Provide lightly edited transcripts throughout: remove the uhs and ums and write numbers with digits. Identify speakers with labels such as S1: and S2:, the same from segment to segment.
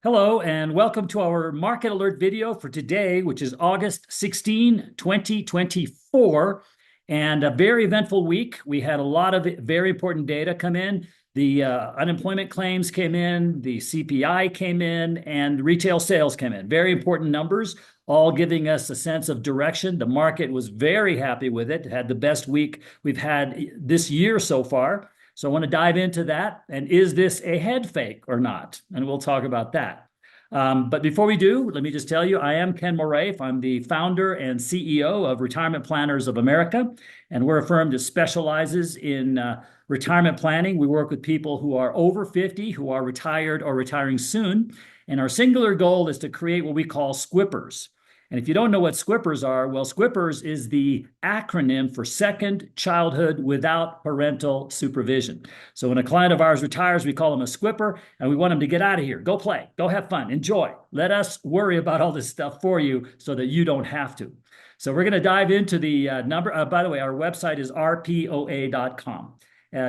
S1: Hello and welcome to our market alert video for today, which is August 16, 2024, and a very eventful week. We had a lot of very important data come in. The unemployment claims came in, the CPI came in, and retail sales came in. Very important numbers, all giving us a sense of direction. The market was very happy with it. It had the best week we've had this year so far. So I want to dive into that. And is this a head fake or not? And we'll talk about that. But before we do, let me just tell you, I am Ken Moraif. I'm the founder and CEO of Retirement Planners of America, and we're a firm that specializes in retirement planning. We work with people who are over 50, who are retired or retiring soon, and our singular goal is to create what we call squippers. And if you don't know what squippers are, well, squippers is the acronym for second childhood without parental supervision. So when a client of ours retires, we call them a squipper, and we want them to get out of here. Go play, go have fun, enjoy. Let us worry about all this stuff for you so that you don't have to. So we're going to dive into the number. By the way, our website is rpoa.com.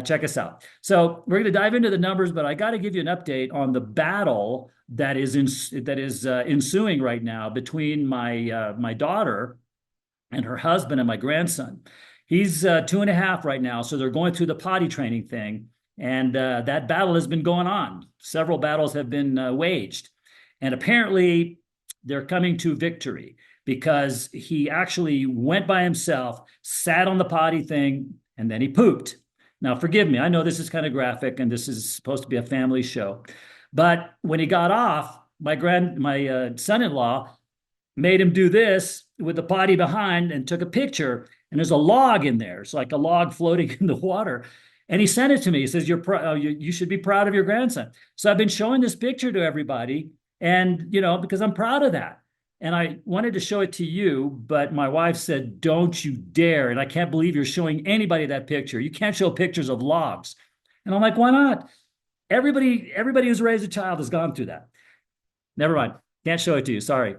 S1: Check us out. So we're going to dive into the numbers, but I got to give you an update on the battle that is ensuing right now between my daughter and her husband and my grandson. He's 2.5 right now, so they're going through the potty training thing, and that battle has been going on. Several battles have been waged, and apparently they're coming to victory because he actually went by himself, sat on the potty thing, and then he pooped. Now, forgive me, I know this is kind of graphic and this is supposed to be a family show, but when he got off, my son-in-law made him do this with the potty behind and took a picture, and there's a log in there. It's like a log floating in the water. And he sent it to me. He says, you should be proud of your grandson. So I've been showing this picture to everybody, and because I'm proud of that. And I wanted to show it to you, but my wife said, don't you dare. And I can't believe you're showing anybody that picture. You can't show pictures of logs. And I'm like, why not? Everybody who's raised a child has gone through that. Never mind. Can't show it to you. Sorry.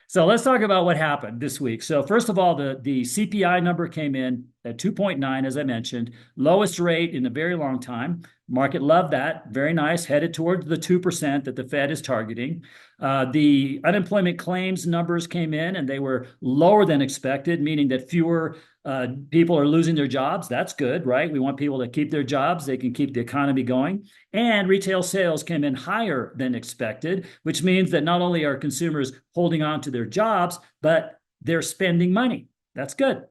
S1: So let's talk about what happened this week. So first of all, the CPI number came in at 2.9, as I mentioned, lowest rate in a very long time. Market loved that. Very nice. Headed towards the 2% that the Fed is targeting. The unemployment claims numbers came in and they were lower than expected, meaning that fewer people are losing their jobs. That's good, right? We want people to keep their jobs. They can keep the economy going. And retail sales came in higher than expected, which means that not only are consumers holding on to their jobs, but they're spending money. That's good.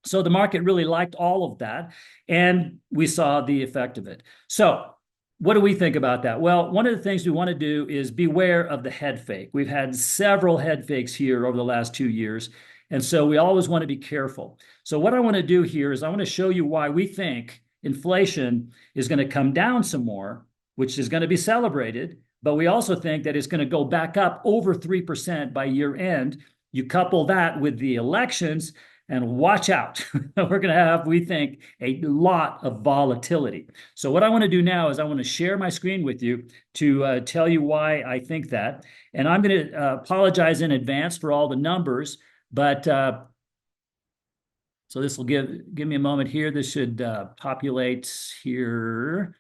S1: So the market really liked all of that, and we saw the effect of it. So what do we think about that? Well, one of the things we want to do is beware of the head fake. We've had several head fakes here over the last 2 years, and so we always want to be careful. So what I want to do here is I want to show you why we think inflation is going to come down some more, which is going to be celebrated, but we also think that it's going to go back up over 3% by year end. You couple that with the elections, and watch out. We're going to have, we think, a lot of volatility. So what I want to do now is I want to share my screen with you to tell you why I think that. And I'm going to apologize in advance for all the numbers, but so this will give me a moment here. This should populate here.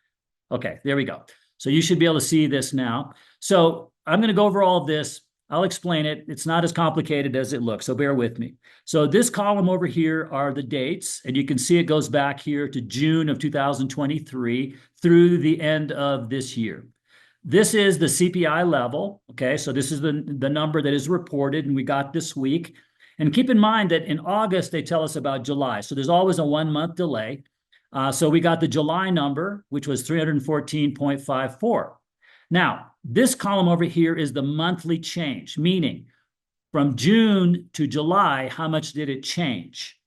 S1: Okay, there we go. So you should be able to see this now. So I'm going to go over all of this. I'll explain it. It's not as complicated as it looks, so bear with me. So this column over here are the dates, and you can see it goes back here to June of 2023 through the end of this year. This is the CPI level, okay? So this is the number that is reported, and we got this week. And keep in mind that in August, they tell us about July, so there's always a 1-month delay. So we got the July number, which was 314.54. Now, this column over here is the monthly change, meaning from June to July, how much did it change?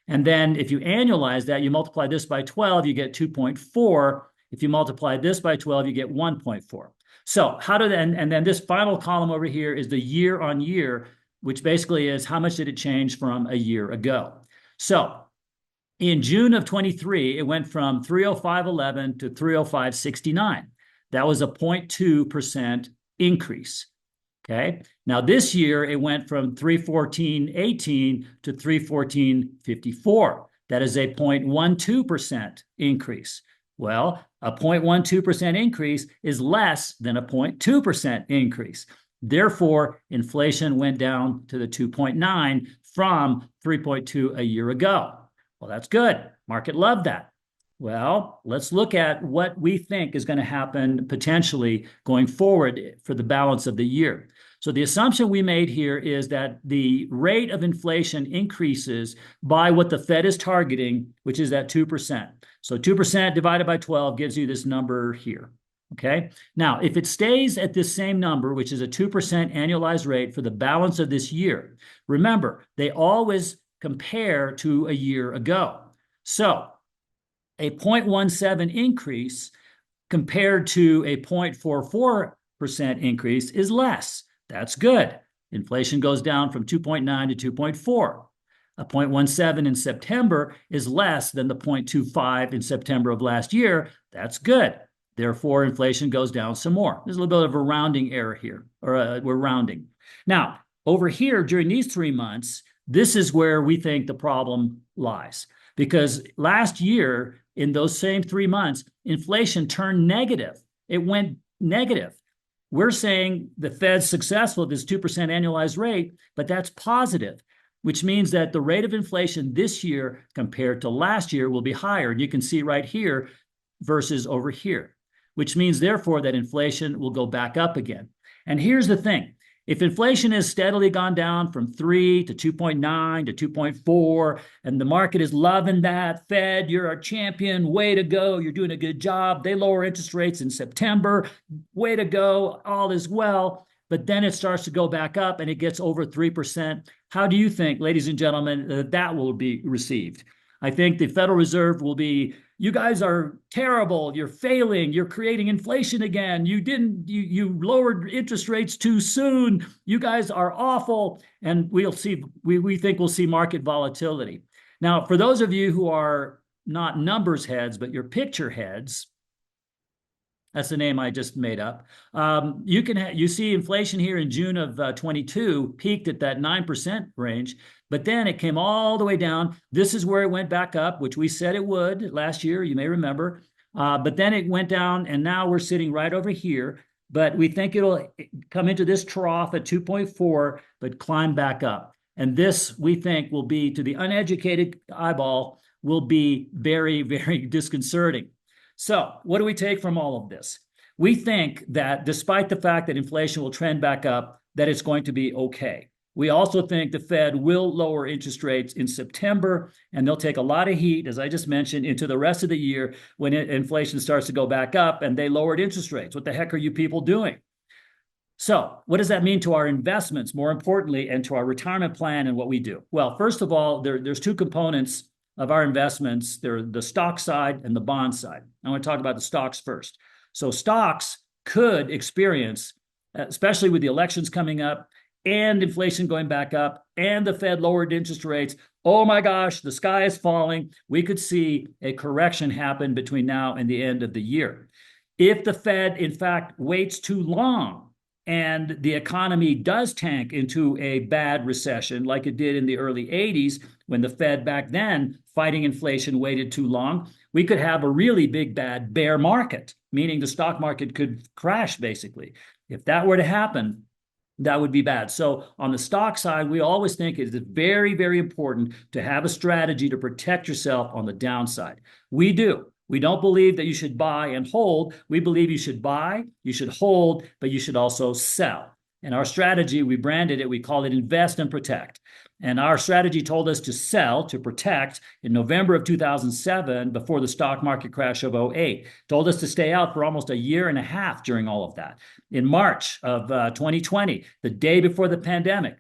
S1: And then if you annualize that, you multiply this by 12, you get 2.4. If you multiply this by 12, you get 1.4. So and then this final column over here is the year on year, which basically is how much did it change from a year ago. So in June of 23, it went from 305.11 to 305.69. That was a 0.2% increase, okay? Now this year, it went from 314.18 to 314.54. That is a 0.12% increase. Well, a 0.12% increase is less than a 0.2% increase. Therefore, inflation went down to the 2.9 from 3.2 a year ago. Well, that's good. Market loved that. Well, let's look at what we think is going to happen potentially going forward for the balance of the year. So the assumption we made here is that the rate of inflation increases by what the Fed is targeting, which is at 2%. So 2% divided by 12 gives you this number here. Okay. Now, if it stays at this same number, which is a 2% annualized rate for the balance of this year, remember, they always compare to a year ago. So a 0.17 increase compared to a 0.44% increase is less. That's good. Inflation goes down from 2.9 to 2.4. A 0.17 in September is less than the 0.25 in September of last year. That's good. Therefore, inflation goes down some more. There's a little bit of a rounding error here, or we're rounding. Now, over here during these 3 months, this is where we think the problem lies. Because last year, in those same 3 months, inflation turned negative. It went negative. We're saying the Fed's successful at this 2% annualized rate, but that's positive, which means that the rate of inflation this year compared to last year will be higher. And you can see right here versus over here, which means therefore that inflation will go back up again. And here's the thing. If inflation has steadily gone down from 3 to 2.9 to 2.4, and the market is loving that, Fed, you're our champion, way to go, you're doing a good job, they lower interest rates in September, way to go, all is well, but then it starts to go back up and it gets over 3%. How do you think, ladies and gentlemen, that will be received? I think the Federal Reserve will be, you guys are terrible, you're failing, you're creating inflation again, you lowered interest rates too soon, you guys are awful, and we think we'll see market volatility. Now, for those of you who are not numbers heads, but you're picture heads, that's the name I just made up. You see inflation here in June of 22 peaked at that 9% range, but then it came all the way down. This is where it went back up, which we said it would last year, you may remember. But then it went down, and now we're sitting right over here. But we think it'll come into this trough at 2.4, but climb back up. And this, we think, will be, to the uneducated eyeball, will be very, very disconcerting. So what do we take from all of this? We think that despite the fact that inflation will trend back up, that it's going to be okay. We also think the Fed will lower interest rates in September, and they'll take a lot of heat, as I just mentioned, into the rest of the year when inflation starts to go back up and they lowered interest rates. What the heck are you people doing? So what does that mean to our investments, more importantly, and to our retirement plan and what we do? Well, first of all, there's two components of our investments. They're the stock side and the bond side. I want to talk about the stocks first. So stocks could experience, especially with the elections coming up and inflation going back up and the Fed lowered interest rates, oh my gosh, the sky is falling. We could see a correction happen between now and the end of the year. If the Fed, in fact, waits too long and the economy does tank into a bad recession like it did in the early 80s, when the Fed back then, fighting inflation, waited too long, we could have a really big bad bear market, meaning the stock market could crash, basically. If that were to happen, that would be bad. So on the stock side, we always think it is very, very important to have a strategy to protect yourself on the downside. We do. We don't believe that you should buy and hold. We believe you should buy, you should hold, but you should also sell. And our strategy, we branded it, we call it invest and protect. And our strategy told us to sell, to protect in November of 2007, before the stock market crash of 2008. Told us to stay out for almost a year and a half during all of that. In March of 2020, the day before the pandemic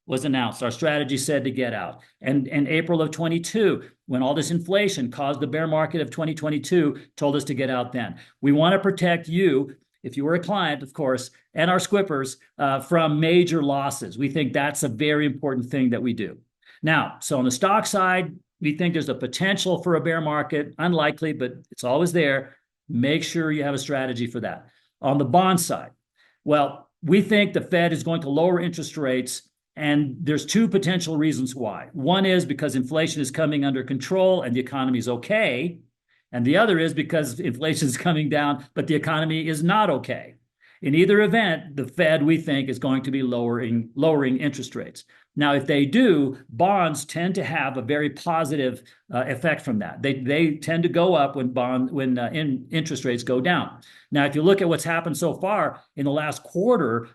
S1: was announced, our strategy said to get out. And in April of 22, when all this inflation caused the bear market of 2022, told us to get out then. We want to protect you, if you were a client, of course, and our squippers from major losses. We think that's a very important thing that we do. Now, so on the stock side, we think there's a potential for a bear market, unlikely, but it's always there. Make sure you have a strategy for that. On the bond side, well, we think the Fed is going to lower interest rates, and there's two potential reasons why. One is because inflation is coming under control and the economy is okay. And the other is because inflation is coming down, but the economy is not okay. In either event, the Fed, we think, is going to be lowering interest rates. Now, if they do, bonds tend to have a very positive effect from that. They tend to go up when interest rates go down. Now, if you look at what's happened so far in the last quarter,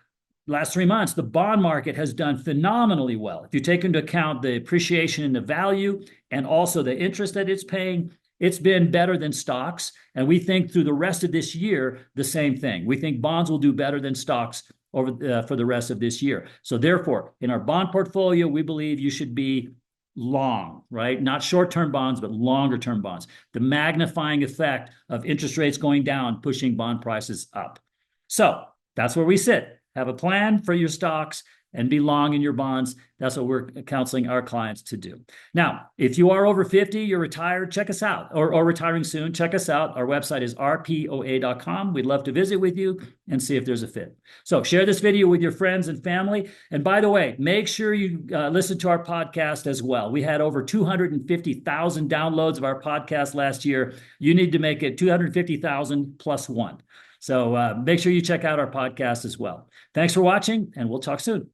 S1: last 3 months, the bond market has done phenomenally well. If you take into account the appreciation in the value and also the interest that it's paying, it's been better than stocks. And we think through the rest of this year, the same thing. We think bonds will do better than stocks for the rest of this year. So therefore, in our bond portfolio, we believe you should be long, right? Not short-term bonds, but longer-term bonds. The magnifying effect of interest rates going down, pushing bond prices up. So that's where we sit. Have a plan for your stocks and be long in your bonds. That's what we're counseling our clients to do. Now, if you are over 50, you're retired, check us out, or retiring soon, check us out. Our website is rpoa.com. We'd love to visit with you and see if there's a fit. So share this video with your friends and family. And by the way, make sure you listen to our podcast as well. We had over 250,000 downloads of our podcast last year. You need to make it 250,000 plus one. So make sure you check out our podcast as well. Thanks for watching, and we'll talk soon.